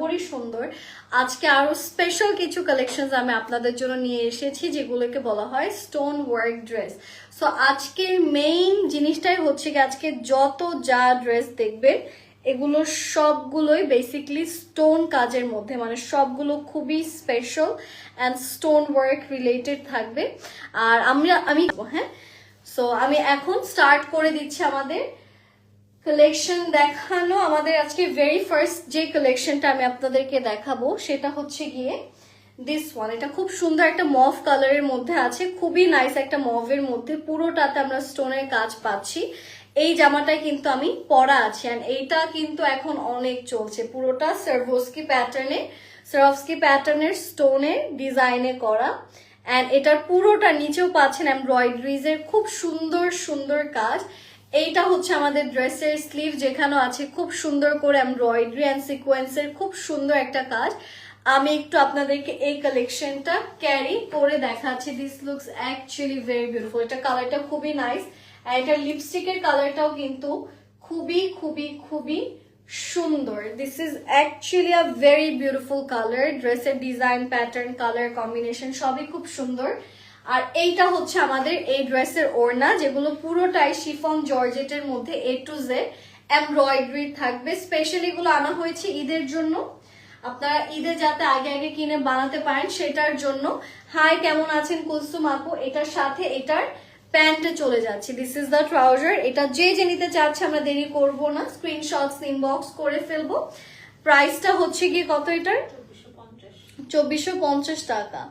বরাবরই সুন্দর। আজকে আরো স্পেশাল কিছু কালেকশন আমি আপনাদের জন্য নিয়ে এসেছি, যেগুলোকে বলা হয় স্টোন ওয়ার্ক ড্রেস। সো আজকের মেইন জিনিসটাই হচ্ছে কি, আজকে যত যা ড্রেস দেখবেন এগুলো সবগুলোই বেসিকলি স্টোন কাজের মধ্যে, মানে সবগুলো খুবই special and stone work related থাকবে। আর আমি হ্যাঁ, সো আমি এখন স্টার্ট করে দিচ্ছি আমাদের কালেকশন দেখানো। আমাদের আজকে ভেরি ফার্স্ট যে কালেকশনটা আমি আপনাদেরকে দেখাবো সেটা হচ্ছে গিয়ে দিস ওয়ান। এটা খুব সুন্দর একটা মভ কালারের মধ্যে আছে, খুবই নাইস একটা মভের মধ্যে, পুরোটাতে আমরা স্টোনের কাজ পাচ্ছি। এই জামাটাই কিন্তু আমি পরা আছি, অ্যান্ড এইটা কিন্তু এখন অনেক চলছে, পুরোটা সারভস্কি প্যাটার্নের স্টোনের ডিজাইনে করা। অ্যান্ড এটার পুরোটা নিচেও পাচ্ছেন এমব্রয়ডারিজের খুব সুন্দর সুন্দর কাজ। এইটা হচ্ছে আমাদের ড্রেসের স্লিভ, যেখানে আছে খুব সুন্দর করে এমব্রয়ডারি অ্যান্ড সিকোয়েন্সের খুব সুন্দর একটা কাজ। আমি একটু আপনাদেরকে এই কালেকশনটা ক্যারি করে দেখাচ্ছি। This looks actually very beautiful. এটা কালারটা খুবই নাইস, আর এটা লিপস্টিকের কালারটাও কিন্তু খুবই খুবই খুবই সুন্দর। This is actually a very beautiful colour. ড্রেসের ডিজাইন, প্যাটার্ন, কালার কম্বিনেশন সবই খুব সুন্দর। আর এইটা হচ্ছে আমাদের এই ড্রেসের ওড়না, যেগুলো পুরোটাই শিফন জর্জেটের মধ্যে A to Z এমব্রয়ডারি থাকবে। স্পেশালি এগুলো আনা হয়েছে ঈদের জন্য, আপনারা ঈদে যাতে আগে আগে কিনে বানাতে পারেন সেটার জন্য। হাই, কেমন আছেন কুলসুম আপু? এটার সাথে এটার প্যান্টে চলে যাচ্ছে। This is the trouser. এটা যে নিতে চাচ্ছে আমরা দেরি করব না, স্ক্রিনশটস ইনবক্স করে ফেলবো। প্রাইসটা হচ্ছে কি কত এটার? 2450 টাকা।